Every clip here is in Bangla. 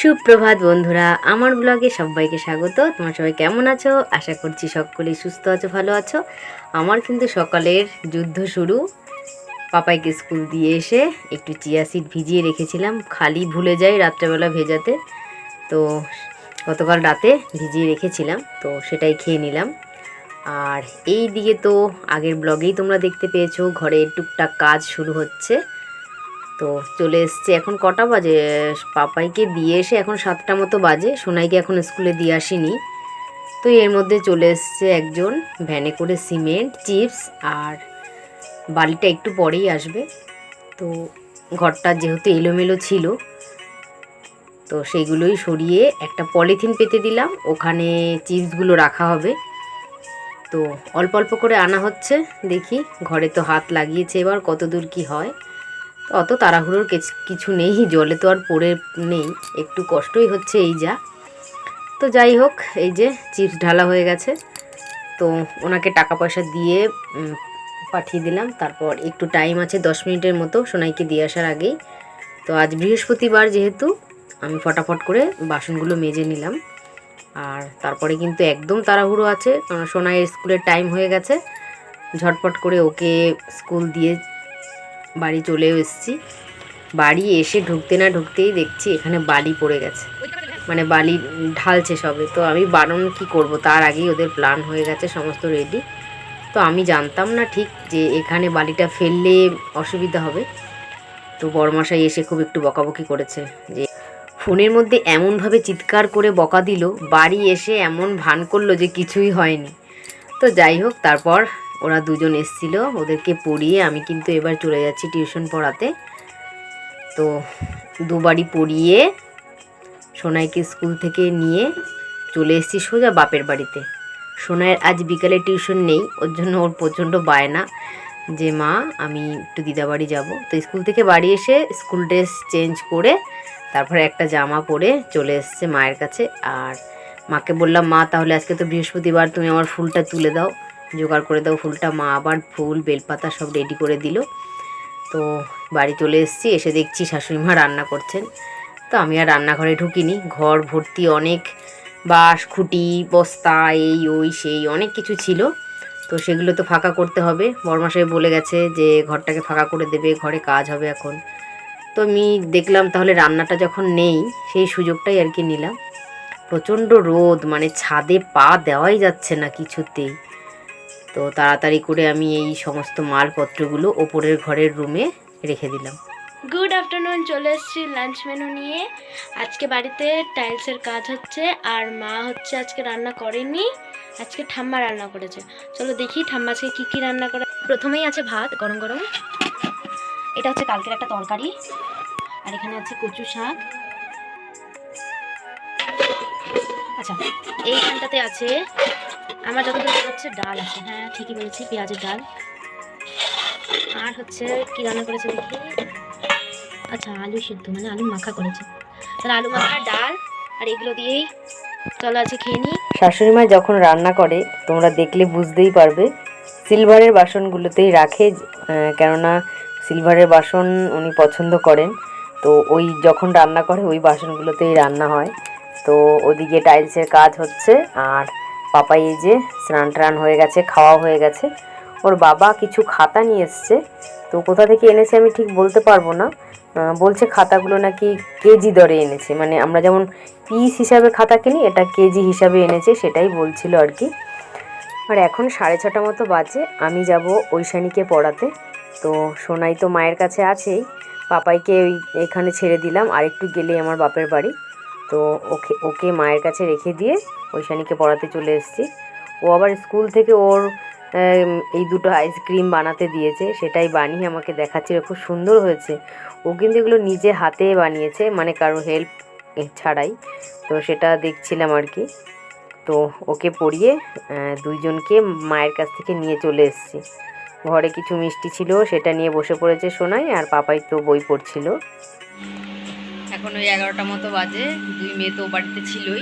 সুপ্রভাত বন্ধুরা, আমার ব্লগে সবাইকে স্বাগত। তোমরা সবাই কেমন আছো? আশা করছি সকলেই সুস্থ আছো, ভালো আছো। আমার কিন্তু সকালের যুদ্ধ শুরু। পাপাইকে স্কুল দিয়ে এসে একটু চিয়া সিড ভিজিয়ে রেখেছিলাম, খালি ভুলে যাই রাত্রেবেলা ভেজাতে। তো গতকাল রাতে ভিজিয়ে রেখেছিলাম, তো সেটাই খেয়ে নিলাম। আর এই দিকে তো আগের ব্লগেই তোমরা দেখতে পেয়েছো, ঘরের টুকটাক কাজ শুরু হচ্ছে। তো চলে এসছে, এখন কটা বাজে, পাপাইকে দিয়ে এসে এখন 7টা মতো বাজে। সোনাইকে এখন স্কুলে দিয়ে আসিনি। তো এর মধ্যে চলে এসছে একজন ভ্যানে করে সিমেন্ট, চিপস আর বালিটা একটু পরেই আসবে। তো ঘরটা যেহেতু এলোমেলো ছিল, তো সেইগুলোই সরিয়ে একটা পলিথিন পেতে দিলাম, ওখানে চিপসগুলো রাখা হবে। তো অল্প অল্প করে আনা হচ্ছে, দেখি। ঘরে তো হাত লাগিয়েছে, এবার কত দূর কী হয়। অত তাড়াহুড়োর কিছু নেই, জলে তো আর পড়ে নেই, একটু কষ্টই হচ্ছে এই যা। তো যাই হোক, এই যে চিপস ঢালা হয়ে গেছে। তো ওনাকে টাকা পয়সা দিয়ে পাঠিয়ে দিলাম। তারপর একটু টাইম আছে 10 মিনিটের মতো সোনাইকে দিয়ে আসার আগেই। তো আজ বৃহস্পতিবার যেহেতু, আমি ফটাফট করে বাসনগুলো মেজে নিলাম। আর তারপরে কিন্তু একদম তাড়াহুড়ো আছে, কারণ সোনাইয়ের স্কুলের টাইম হয়ে গেছে। ঝটপট করে ওকে স্কুল দিয়ে বাড়ি চলেও এসেছি। বাড়ি এসে ঢুকতে না ঢুকতেই দেখছি এখানে বালি পড়ে গেছে, মানে বালি ঢালছে সবে। তো আমি বারণ কি করব, তার আগেই ওদের প্ল্যান হয়ে গেছে, সমস্ত রেডি। তো আমি জানতাম না ঠিক যে এখানে বালিটা ফেললে অসুবিধা হবে। তো বড়মশাই এসে খুব একটু বকাবকি করেছে, যে ফোনের মধ্যে এমনভাবে চিৎকার করে বকা দিল, বাড়ি এসে এমন ভান করলো যে কিছুই হয়নি। তো যাই হোক, তারপর ওরা দুজন এসছিল, ওদেরকে পড়িয়ে আমি কিন্তু এবার চলে যাচ্ছি টিউশন পড়াতে। তো দুবারই পড়িয়ে সোনাইকে স্কুল থেকে নিয়ে চলে এসেছি সোজা বাপের বাড়িতে। সোনাইয়ের আজ বিকালে টিউশন নেই, ওর জন্য ওর প্রচণ্ড বায়না যে মা আমি একটু দিদাবাড়ি যাব। তো স্কুল থেকে বাড়ি এসে স্কুল ড্রেস চেঞ্জ করে তারপরে একটা জামা পরে চলে এসছে মায়ের কাছে। আর মাকে বললাম, মা তাহলে আজকে তো বৃহস্পতিবার, তুমি আমার ফুলটা তুলে দাও, জোগাড় করে দাও ফুলটা। মা আবার ফুল বেলপাতা সব রেডি করে দিল। তো বাড়ি চলে এসেছি, এসে দেখছি শাশুড়িমা রান্না করছেন। তো আমি আর রান্নাঘরে ঢুকিনি, ঘর ভর্তি অনেক বাঁশ, খুঁটি, বস্তা, এই ওই সেই অনেক কিছু ছিল। তো সেগুলো তো ফাঁকা করতে হবে, বড়মশাই বলে গেছে যে ঘরটাকে ফাঁকা করে দেবে, ঘরে কাজ হবে এখন। তো আমি দেখলাম তাহলে রান্নাটা যখন নেই, সেই সুযোগটাই আর কি নিলাম। প্রচণ্ড রোদ, মানে ছাদে পা দেওয়াই যাচ্ছে না কিছুতেই। তো তাড়াতাড়ি করে আমি এই সমস্ত মালপত্রগুলো ওপরের ঘরের রুমে রেখে দিলাম। গুড আফটারনুন, চলে এসেছি লাঞ্চ মেনু নিয়ে। আজকে বাড়িতে টাইলসের কাজ হচ্ছে, আর মা হচ্ছে আজকে রান্না করেনি, আজকে ঠাম্মা রান্না করেছে। চলো দেখি ঠাম্মা আজকে কী কী রান্না করে। প্রথমেই আছে ভাত গরম গরম, এটা হচ্ছে কালকের একটা তরকারি, আর এখানে আছে কচু শাক। আচ্ছা, এইখানটাতে আছে আমার যতদূর হচ্ছে ডাল আছে, হ্যাঁ ঠিকই বলেছি, পেঁয়াজের ডাল। আর হচ্ছে কি রান্না করেছে দেখি, আচ্ছা আলু সিদ্ধ, মানে আলু মাখা করেছে। তাহলে আলু মাখা, ডাল, আর এগুলো দিয়েই চলো আছে খেয়ে নিই। শাশুড়িমা যখন রান্না করে তোমরা দেখলে বুঝতেই পারবে, সিলভারের বাসনগুলোতেই রাখে, কেননা সিলভারের বাসন উনি পছন্দ করেন। তো ওই যখন রান্না করে ওই বাসনগুলোতেই রান্না হয়। তো ওদিকে টাইলসের কাজ হচ্ছে, আর পাপাই এই যে স্নান টান হয়ে গেছে, খাওয়া হয়ে গেছে। ওর বাবা কিছু খাতা নিয়ে এসছে, তো কোথা থেকে এনেছে আমি ঠিক বলতে পারবো না। বলছে খাতাগুলো নাকি কেজি দরে এনেছে, মানে আমরা যেমন পিস হিসাবে খাতা কিনি, এটা কেজি হিসাবে এনেছে, সেটাই বলছিল আর কি। আর এখন 6:30 মতো বাজে, আমি যাব ঐশানীকে পড়াতে। তো সোনাই তো মায়ের কাছে আছেই, পাপাইকে এখানে ছেড়ে দিলাম, আর একটু গেলেই আমার বাপের বাড়ি। তো ওকে মায়ের কাছে রেখে দিয়ে ঐশানীকে পড়াতে চলে এসেছি। ও আবার স্কুল থেকে ওর এই দুটো আইসক্রিম বানাতে দিয়েছে, সেটাই বানিয়ে আমাকে দেখাচ্ছিল, খুব সুন্দর হয়েছে। ও কিন্তু এগুলো নিজে হাতে বানিয়েছে, মানে কারো হেল্প ছাড়াই। তো সেটা দেখছিলাম আর কি। তো ওকে পড়িয়ে দুইজনকে মায়ের কাছ থেকে নিয়ে চলে এসেছি। ঘরে কিছু মিষ্টি ছিল, সেটা নিয়ে বসে পড়েছে সোনাই, আর পাপাই তো বই পড়ছিল। এখন ওই 11টা মতো বাজে, দুই মেয়ে তো বাড়িতে ছিলই।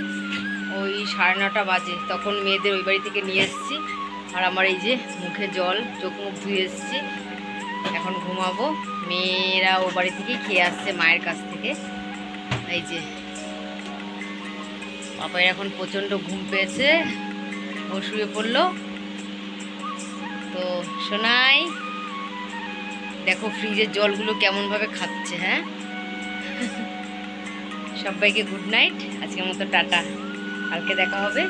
ওই 9:30 বাজে তখন মেয়েদের ওই বাড়ি থেকে নিয়ে এসেছি। আর আমার এই যে মুখে জল, চোখ মুখ ধুয়ে এসেছি, এখন ঘুমাবো। মেয়েরা ও বাড়ি থেকেই খেয়ে আসছে মায়ের কাছ থেকে। এই যে পাপাই এখন প্রচণ্ড ঘুম পেয়েছে, ও শুয়ে পড়লো। তো সোনাই দেখো ফ্রিজের জলগুলো কেমনভাবে খাচ্ছে। হ্যাঁ, সবাইকে গুড নাইট, আজকের মতো টাটা। কালকে দেখা হবে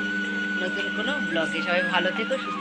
নতুন কোনো ব্লগে। সবাই ভালো থেকো, সুস্থ